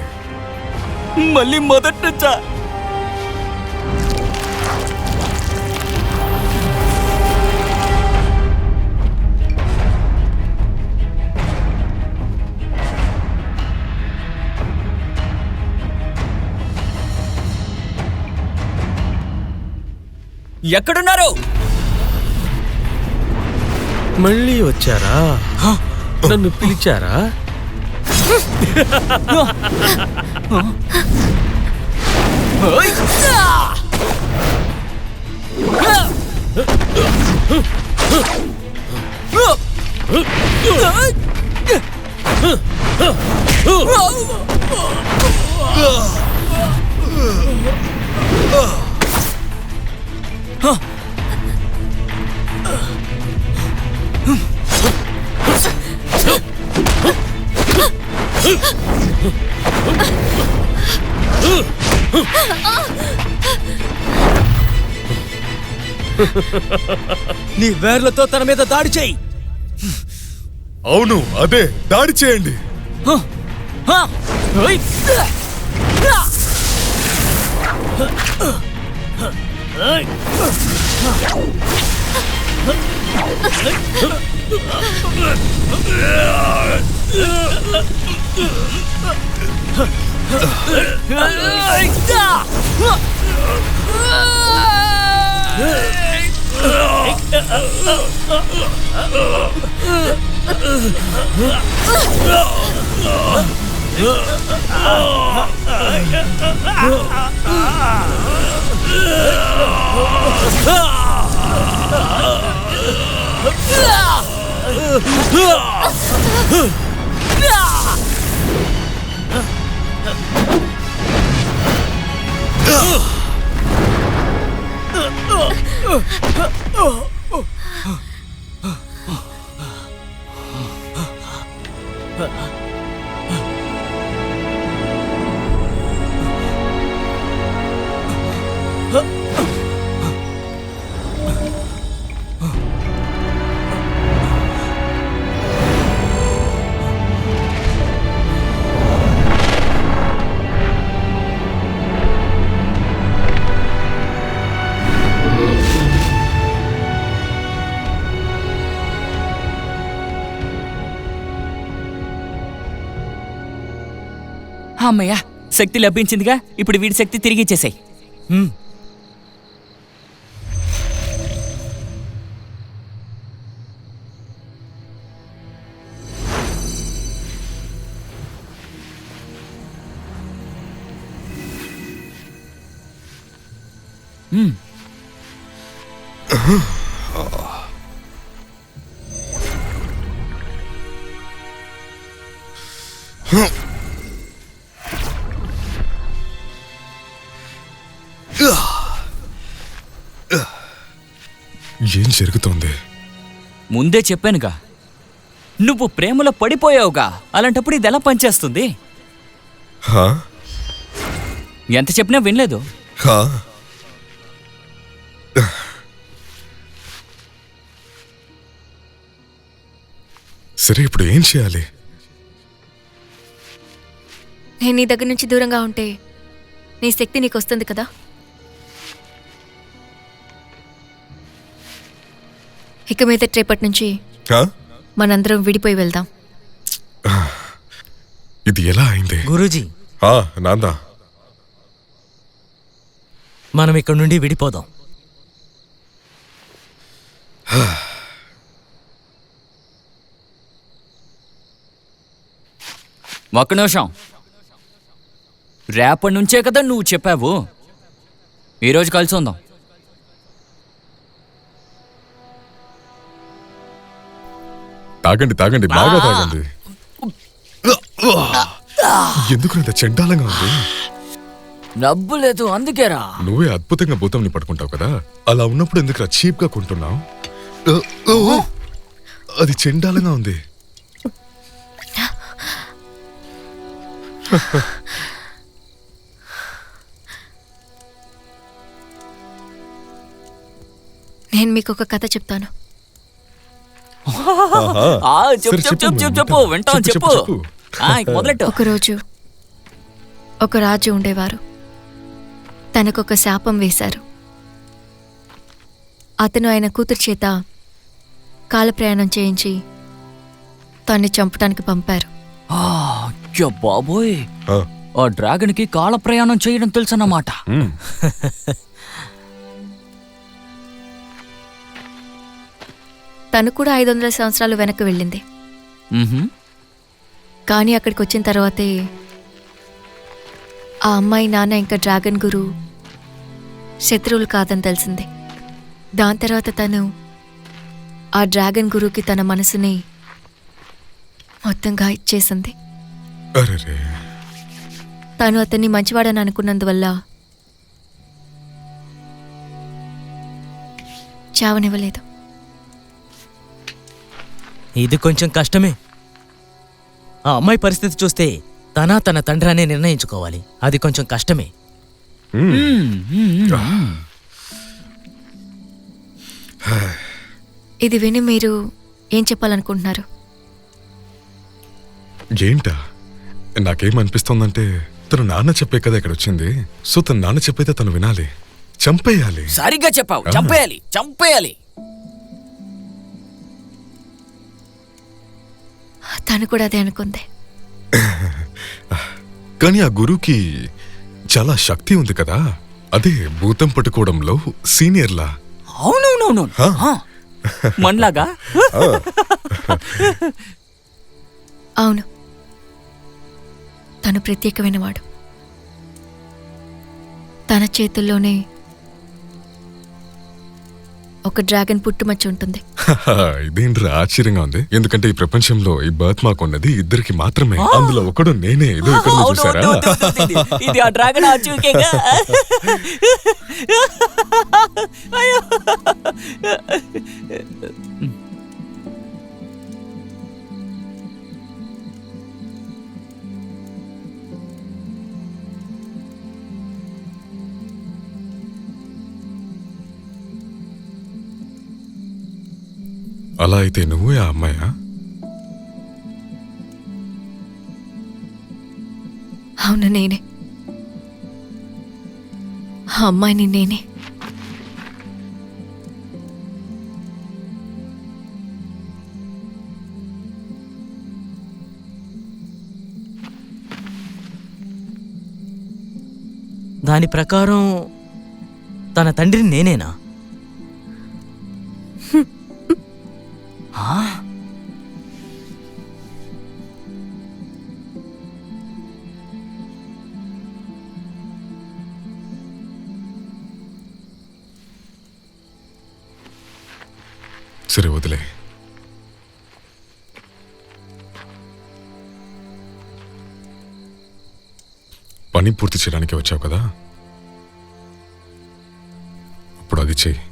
మళ్ళీ మొదటి నుంచా? ఎక్కడున్నారు? మళ్ళీ వచ్చారా? నన్ను పిలిచారా? నీ వేర్లతో తన మీద దాడి చేయి. అవును అదే దాడి చేయండి. అమ్మయ్యా, శక్తి లభించిందిగా. ఇప్పుడు వీడి శక్తి తిరిగి ఇచ్చేసాయి. ఏం జరుగుతోంది? ముందే చెప్పానుగా, నువ్వు ప్రేమలో పడిపోయావుగా. అలాంటప్పుడు ఇది ఎలా పనిచేస్తుంది? హా? ఎంత చెప్పినా వినలేదు. హా? సరే, ఇప్పుడు ఏం చేయాలి? నేను నీ దగ్గర నుంచి దూరంగా ఉంటే నీ శక్తి నీకు వస్తుంది కదా. ఇక మీద రేపటి నుంచి హా? మనందరం విడిపోయి వెళ్దాం. ఇది ఎలా అయింది? గురూజీ, నాందా, మనం ఇక్కడ నుండి విడిపోదాం. ఒక్క నిమిషం. రేపటి నుంచే కదా నువ్వు చెప్పావు. ఈరోజు కలిసి ఉందాం. తాగండి తాగండి, బాగా తాగండి. ఎందుకు ఇంత చెడ్డాలంగా ఉంది? డబ్బు లేదు అందుకేరా. నువ్వే అద్భుతంగా భూతంని పట్టుకుంటావు కదా, అలా ఉన్నప్పుడు ఎందుకు చీప్ గా కొంటున్నావు? అది చెండాలంగా ఉంది. నేను మీకు ఒక కథ చెప్తాను. చెప్పు చెప్పు చెప్పు చెప్పు చెప్పు వింటాం, చెప్పు. మొదలెట్టు. ఒకరోజు ఒక రాజు ఉండేవారు. తనకొక శాపం వేశారు. అతను ఆయన కూతురు చేత కాలప్రయాణం చేయించి తన్ని చంపడానికి పంపారు. అయ్యో బాబోయ్, ఆ డ్రాగన్ కి కాల ప్రయాణం చేయడం తెలుసన్నమాట. తను కూడా 500 సంవత్సరాలు వెనక్కి వెళ్ళింది. కానీ అక్కడికి వచ్చిన తర్వాతే ఆ అమ్మాయి నాన్న ఇంకా డ్రాగన్ గురు శత్రువులు కాదని తెలిసింది. దాని తర్వాత తను ఆ డ్రాగన్ గురుకి తన మనసుని మొత్తంగా ఇచ్చేసింది. తను అతన్ని మంచివాడని అనుకున్నందువల్ల చావనివ్వలేదు. ఇది కొంచెం కష్టమే. ఆ అమ్మాయి పరిస్థితి చూస్తే తన తండ్రి అనే నిర్ణయించుకోవాలి. అది కొంచెం కష్టమే. ఇది విని మీరు ఏం చెప్పాలనుకుంటున్నారు? ఏంటా? నాకేమనిపిస్తోందంటే తను నాన్న చెప్పే కదా ఇక్కడ వచ్చింది. సో తన నాన్న చెప్పైతే తను వినాలి, చంపేయాలి. సరిగ్గా చెప్పావు, చంపేయాలి చంపేయాలి. తను కూడా అదే అనుకుంది. కానీ ఆ గురువుకి చాలా శక్తి ఉంది కదా, అదే భూతం పట్టుకోవడంలో సీనియర్లా. అవునవునవును, మనలాగా. అవును, తను ప్రత్యేకమైనవాడు. తన చేతుల్లోనే ఒక డ్రాగన్ పుట్టుమచ్చ ఉంటుంది. ఇదేంట్రా ఆశ్చర్యంగా ఉంది. ఎందుకంటే ఈ ప్రపంచంలో ఈ బర్త్ మార్క్ ఉన్నది ఇద్దరికి మాత్రమే. అందులో ఒకడు నేనే. ఇదో ఇక్కడ చూసారా? ఇది ఆ డ్రాగన్ ఆచూకేగా. అయ్యో, అలా అయితే నువ్వే ఆ అమ్మాయా? అవును, నేనే. ఆ అమ్మాయిని నేనే. దాని ప్రకారం తన తండ్రిని నేనేనా? సరే వదిలే. పని పూర్తి చేయడానికి వచ్చావు కదా, ఇప్పుడు అది చెయ్యి.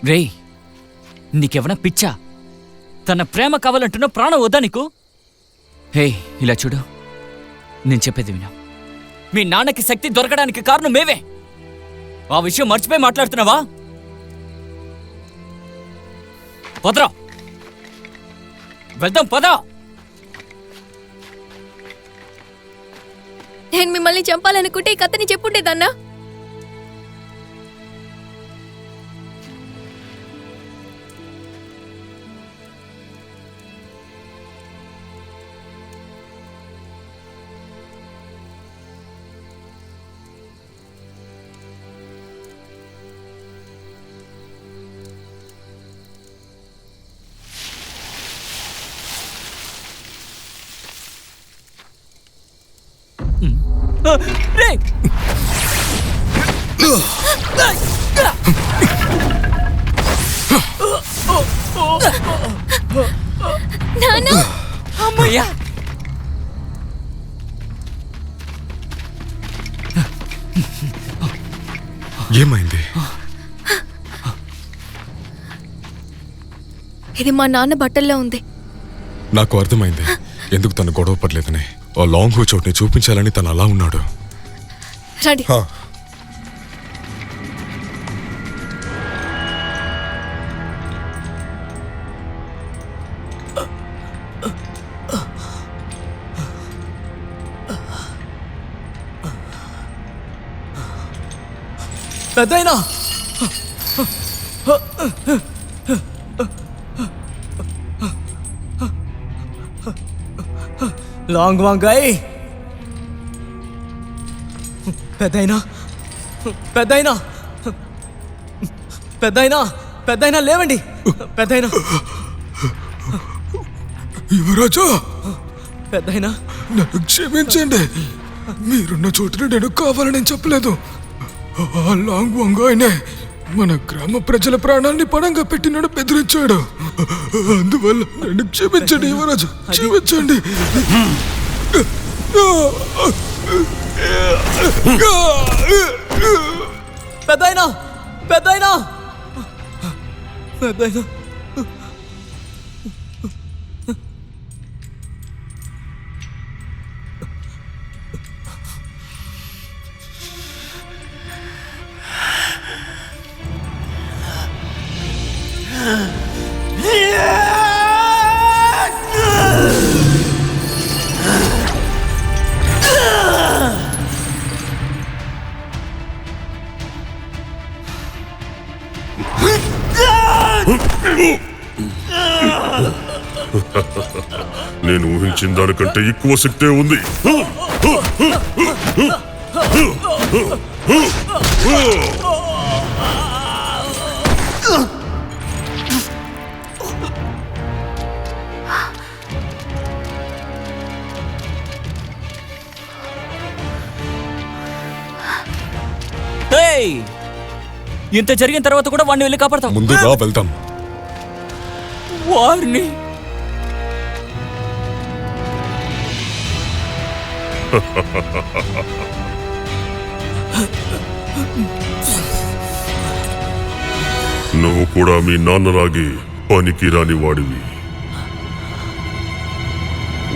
రేయ్, నీకెవనా పిచ్చా? తన ప్రేమ కావాలంటున్నా ప్రాణం వద్దా నీకు? హే, ఇలా చూడు, నేను చెప్పేది విను. మీ నాన్నకి శక్తి దొరకడానికి కారణం మేవే. ఆ విషయం మర్చిపోయి మాట్లాడుతున్నావా? పదరా, వెళ్దాం పదా. నేను మిమ్మల్ని చంపాలనుకుంటే ఈ కథని చెప్పుండేదన్నా. రేయ్, నాన్న, అమ్మయ్యా. ఏమైంది? ఇది మా నాన్న బట్టల్లో ఉంది. నాకు అర్థమైంది ఎందుకు తను గొడవ పడలేదని. ఆ లాంగ్ హో చోట్ని చూపించాలని తను అలా ఉన్నాడు. రండి. పెద్దయినా లాంగ్ వాంగాయ్. పెద్దయినా పెద్దయినా పెద్దయినా పెద్దయినా లేవండి. పెద్దయినా యువరాజా, పెద్దయినా నన్ను క్షమించండి. మీరున్న చోటున నేను కావాలని చెప్పలేదు. ఆ లాంగ్ వంగాయనే మన గ్రామ ప్రజల ప్రాణాన్ని పణంగా పెట్టి నన్ను బెదిరించాడు. అందువల్ల నన్ను క్షమించండి యువరాజు, క్షమించండి. పెద్దయినా పెద్దయినా పెద్దయినా నేను ఊహించిన దానికంటే ఎక్కువ శక్తే ఉంది. ఇంత జరిగిన తర్వాత కూడా వాడిని వెళ్ళి కాపాడతాం. ముందుగా వెళ్తాం. వారిని నువ్వు కూడా మీ నాన్నలాగే పనికి రాని వాడివి.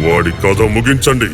వాడి కథ ముగించండి.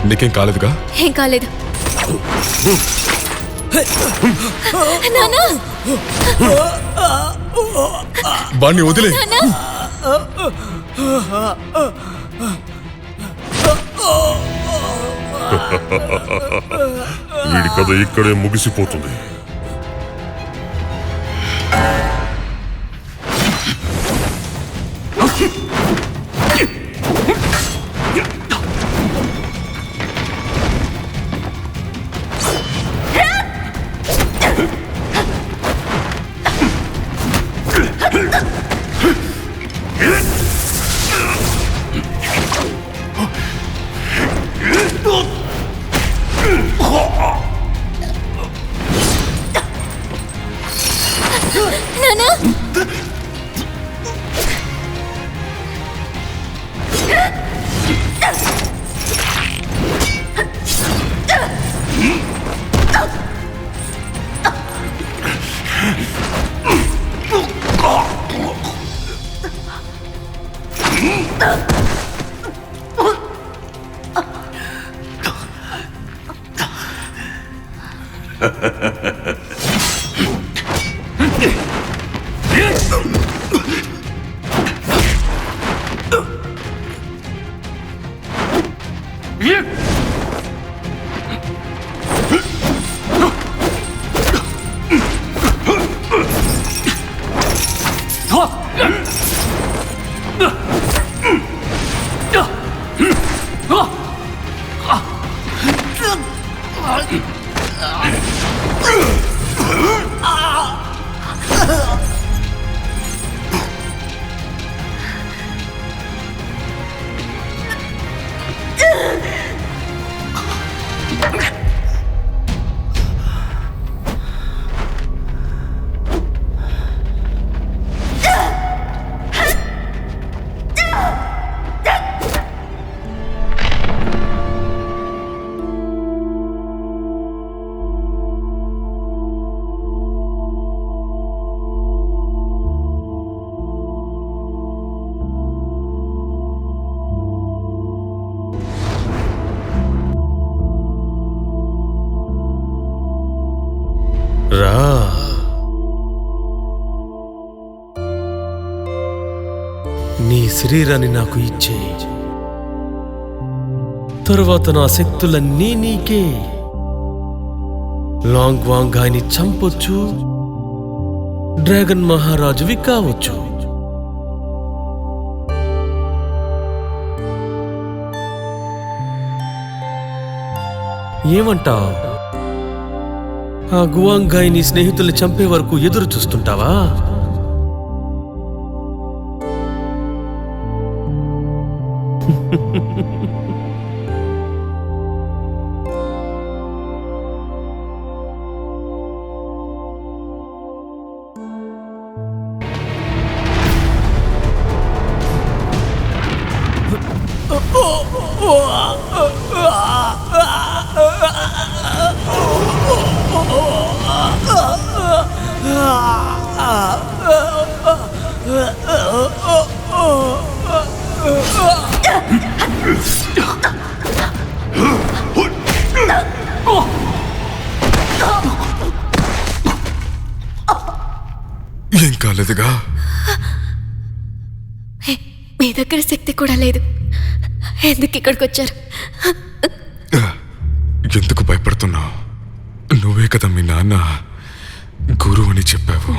నీకేం కాలేదుగా? ఏం కాలేదు. నానా, వాణ్ణి వదిలే. నానా. వీడి కథ ఇక్కడే ముగిసిపోతుంది. నానా, రా. నీ శరీరాన్ని నాకు ఇచ్చే, తరువాత నా శక్తులన్నీ నీకే. లాంగ్ వాంగాని చంపొచ్చు, డ్రాగన్ మహారాజువి కావచ్చు. ఏమంటావ్? ఆ గువాంగాయ్ నీ స్నేహితుల్ని చంపే వరకు ఎదురు చూస్తుంటావా? ఏం కాలేదుగా? మీ దగ్గర శక్తి కూడా లేదు. ఎందుకు ఇక్కడికి వచ్చారు? ఎందుకు భయపడుతున్నావు? నువ్వే కదా మీ నాన్న గురువు అని చెప్పావు.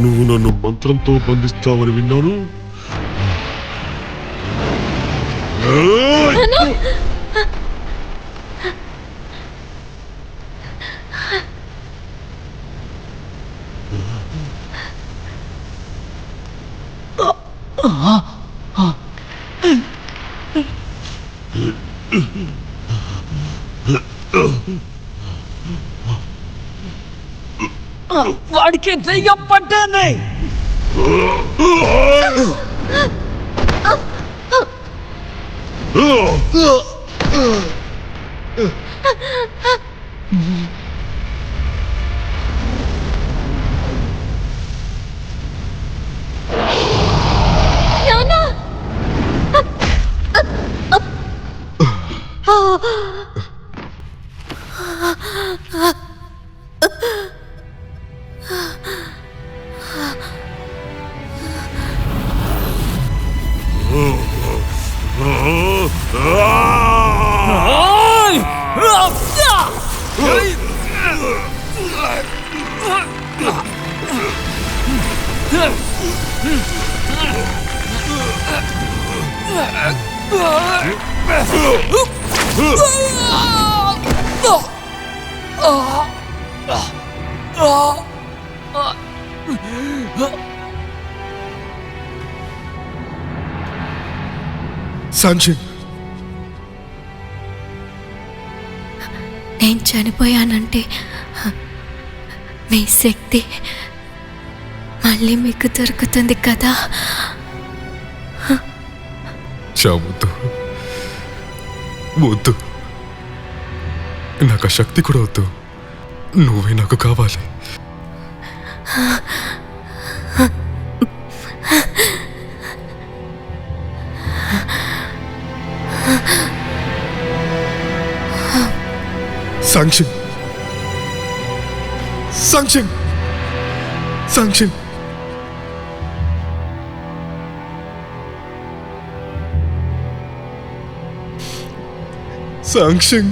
నువ్వు నన్ను మంత్రంతో బంధిస్తావని విన్నాను. వాడికి దెయ్యం పట్టానే. సాంక్షన్, నేను చనిపోయానంటే మీ శక్తి మళ్ళీ మీకు దొరుకుతుంది కదా. చావద్దు, వద్దు. నాకు ఆ శక్తి కూడా వద్దు. నువ్వే నాకు కావాలి. Sanction, sanction, sanction. సాంక్షన్.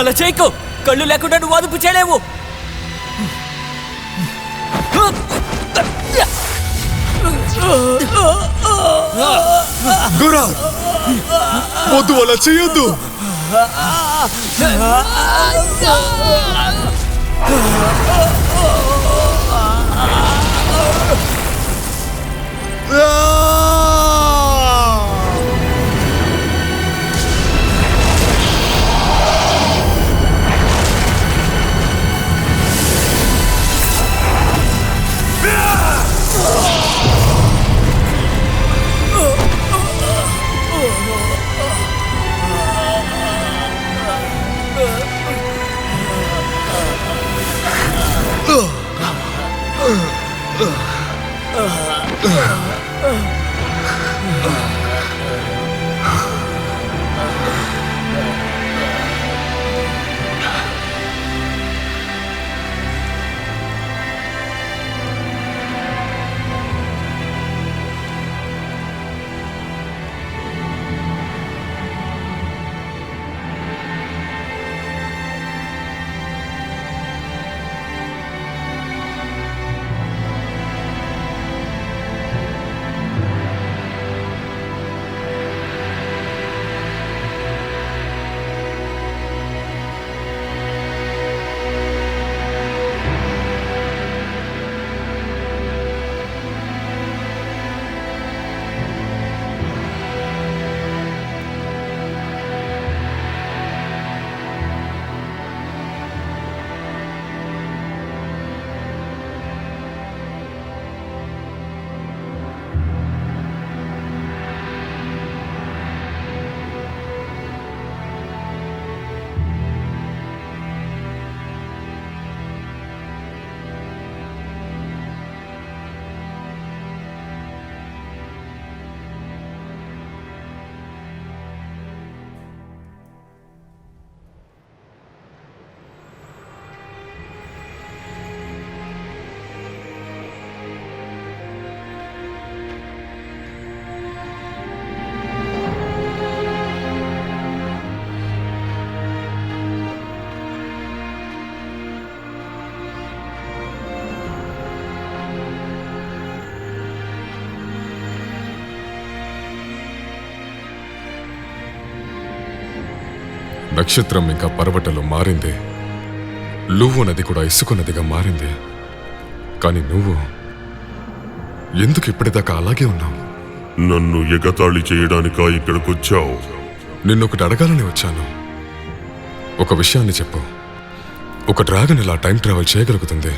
అలా చేయకు. కళ్ళు లేకుండా నువ్వు అదుపు చేయలేవు. గురా, వద్దు, అలా చేయొద్దు. నక్షత్రం ఇంకా పర్వటంలో మారింది, లువ్వు నది కూడా ఇసుక నదిగా మారింది. కానీ నువ్వు ఎందుకు ఇప్పటిదాకా అలాగే ఉన్నావు? నన్ను ఎగతాళి చేయడానికా ఇక్కడికొచ్చావు? నిన్నొకటి అడగాలని వచ్చాను. ఒక విషయాన్ని చెప్పు. ఒక డ్రాగన్ ఇలా టైం ట్రావెల్ చేయగలుగుతుంది.